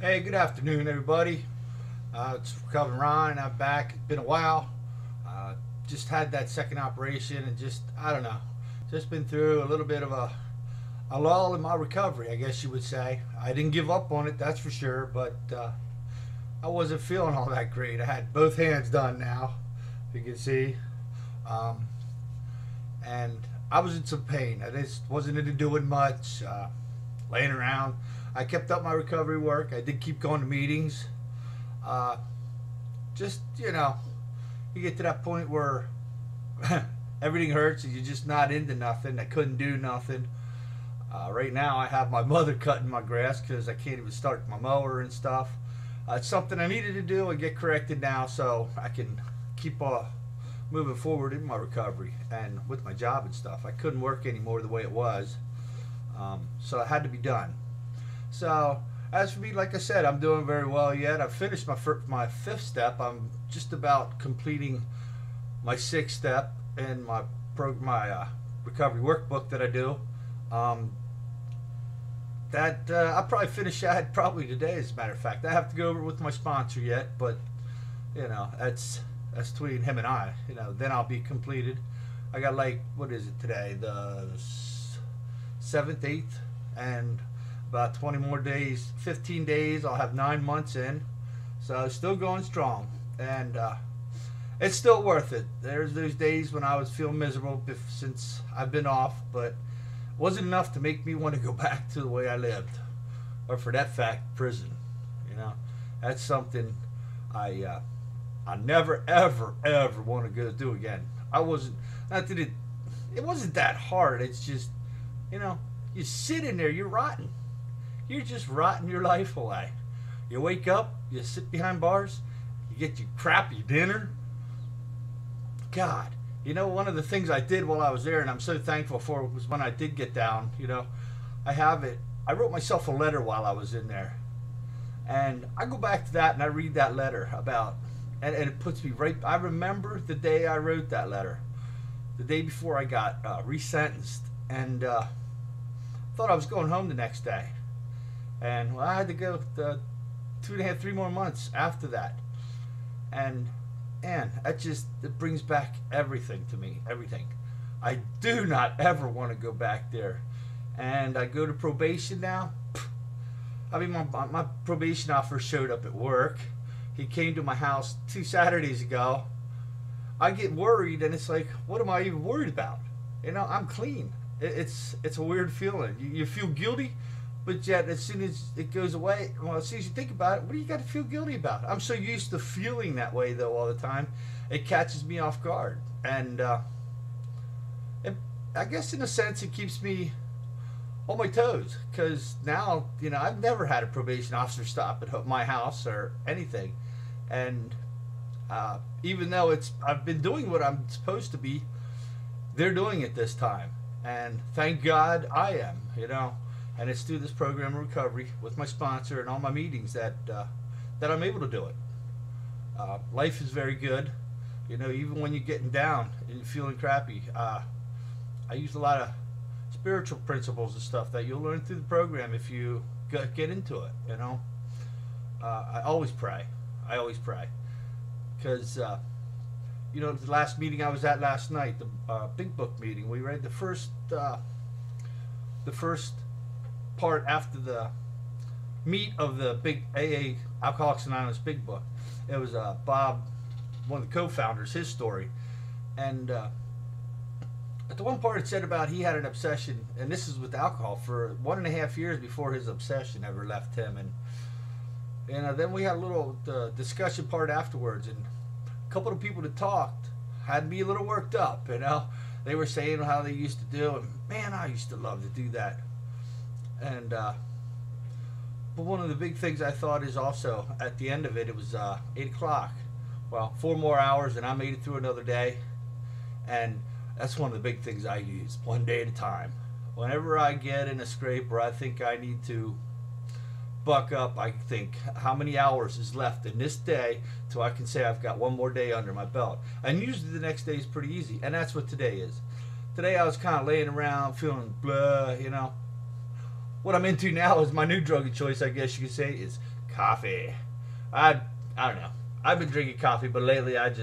Hey, good afternoon, everybody. It's Calvin Ron, and I'm back. It's been a while. Uh, just had that second operation, and I don't know, just been through a little bit of a lull in my recovery, I guess you would say. I didn't give up on it, that's for sure, but I wasn't feeling all that great. I had both hands done now, you can see, um, and I was in some pain. I just wasn't into doing much, laying around. I kept up my recovery work. I did keep going to meetings. Uh, just, you get to that point where everything hurts and you're just not into nothing. I couldn't do nothing. Right now, I have my mother cutting my grass because I can't even start my mower and stuff. It's something I needed to do and get corrected now so I can keep moving forward in my recovery and with my job and stuff. I couldn't work anymore the way it was, so it had to be done. So, as for me, like I said, I'm doing very well yet. I've finished my fifth step. I'm just about completing my sixth step in my recovery workbook that I do. Um, I'll probably finish that probably today, as a matter of fact. I have to go over it with my sponsor yet, but that's between him and I. Then I'll be completed. I got, like, what is it today? The 7th, 8th, and about 20 more days, 15 days. I'll have 9 months in, so still going strong, and it's still worth it. There's those days when I was feeling miserable since I've been off, but it wasn't enough to make me want to go back to the way I lived, or for that fact, prison. That's something I never ever want to go do again. I wasn't. Not that it wasn't that hard. It's just, you sit in there, you're rotten. You're just rotting your life away. You wake up, you sit behind bars, you get your crappy dinner. God, one of the things I did while I was there, and I'm so thankful for it, was when I did get down. I have it. I wrote myself a letter while I was in there, and I go back to that and I read that letter and it puts me right. I remember the day I wrote that letter, the day before I got resentenced, and thought I was going home the next day. And I had to go 2.5, 3 more months after that. And it brings back everything to me, everything. I do not ever want to go back there. And I go to probation now. I mean, my probation officer showed up at work. He came to my house 2 Saturdays ago. I get worried, and it's like, what am I even worried about? I'm clean. It's a weird feeling. You feel guilty, but yet as soon as it goes away, as soon as you think about it, what do you got to feel guilty about? I'm so used to feeling that way, though, all the time. It catches me off guard. And I guess in a sense it keeps me on my toes, because now, I've never had a probation officer stop at my house or anything. And even though I've been doing what I'm supposed to be, they're doing it this time. And thank God I am, and it's through this program of recovery with my sponsor and all my meetings that I'm able to do it. Life is very good, even when you're getting down and you're feeling crappy. I use a lot of spiritual principles and stuff that you'll learn through the program if you get into it. I always pray. Because the last meeting I was at last night, the Big Book meeting, we read the first part after the meat of the big AA Alcoholics Anonymous Big Book. It was Bob, one of the co-founders, his story, and at the one part it said about he had an obsession, and this is with alcohol, for 1.5 years before his obsession ever left him, and then we had a little discussion part afterwards, and a couple of people that talked had me a little worked up. They were saying how they used to do, and man, I used to love to do that. And but one of the big things I thought is also at the end of it, it was 8 o'clock. Well, 4 more hours, and I made it through another day. And that's one of the big things I use, one day at a time. Whenever I get in a scrape where I think I need to buck up, I think, how many hours is left in this day till I can say I've got one more day under my belt. And usually the next day is pretty easy, and that's what today is. Today I was kind of laying around feeling blah, What I'm into now is my new drug of choice, I guess you could say, is coffee. I don't know. I've been drinking coffee, but lately I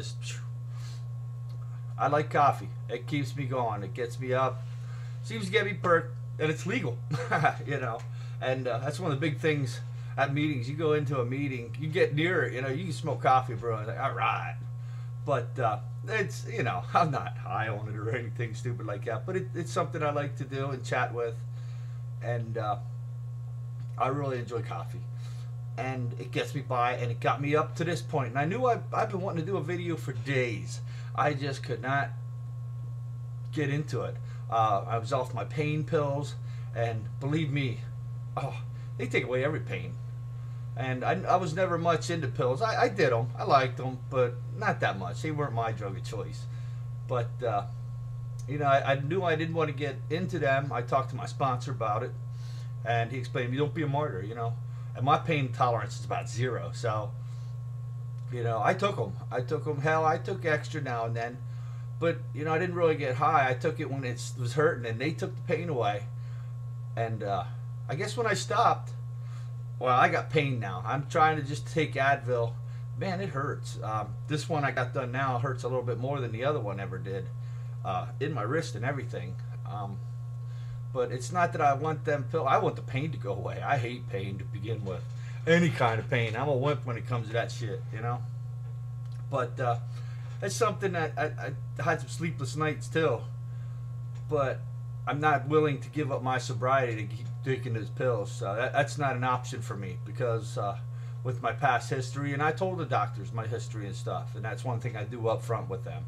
like coffee. It keeps me going. It gets me up. Seems to get me perked, and it's legal, you know. And that's one of the big things at meetings. You go into a meeting, you get near it, you know, you can smoke coffee, bro. It's like, all right. But it's, you know, I'm not high on it or anything stupid like that. But it's something I like to do and chat with. And I really enjoy coffee. And it gets me by, and it got me up to this point. And I knew I've been wanting to do a video for days. I just could not get into it. I was off my pain pills, and believe me, oh, they take away every pain. And I was never much into pills. I did them. I liked them, but not that much. They weren't my drug of choice. But, you know, I knew I didn't want to get into them. I talked to my sponsor about it, and he explained, you don't be a martyr, you know. And my pain tolerance is about 0. So, you know, I took them. Hell, I took extra now and then. But, you know, I didn't really get high. I took it when it was hurting, and they took the pain away. And I guess when I stopped, well, I got pain now. I'm trying to just take Advil. Man, it hurts. This one I got done now hurts a little bit more than the other one ever did. In my wrist and everything. But it's not that I want them pills. I want the pain to go away. I hate pain to begin with. Any kind of pain. I'm a wimp when it comes to that shit, you know? But it's something that I had some sleepless nights too. But I'm not willing to give up my sobriety to keep taking those pills. So that's not an option for me, because with my past history, and I told the doctors my history and stuff, and that's one thing I do up front with them.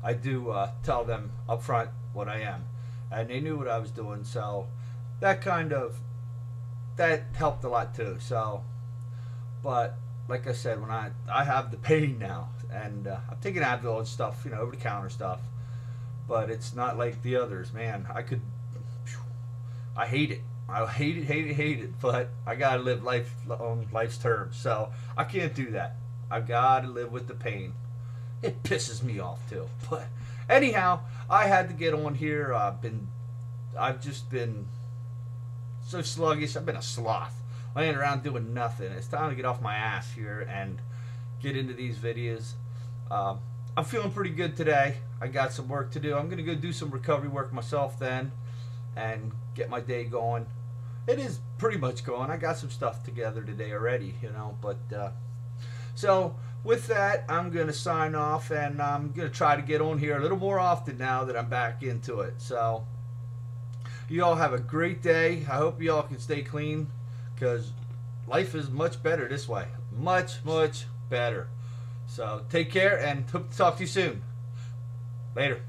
I do tell them up front what I am. And they knew what I was doing, so that helped a lot too. So, but like I said, when I have the pain now, and I'm taking Advil and stuff, you know, over the counter stuff, but it's not like the others, man. I hate it. I hate it, but I gotta live life on life's terms, so I can't do that. I gotta live with the pain. It pisses me off too, but anyhow, I had to get on here. I've just been so sluggish. I've been a sloth, laying around doing nothing. It's time to get off my ass here and get into these videos. I'm feeling pretty good today. I got some work to do. I'm gonna go do some recovery work myself then, and get my day going. It is pretty much going. I got some stuff together today already, you know. But so with that, I'm going to sign off, and I'm going to try to get on here a little more often now that I'm back into it. So, you all have a great day. I hope you all can stay clean, because life is much better this way. Much, much better. So, take care, and hope to talk to you soon. Later.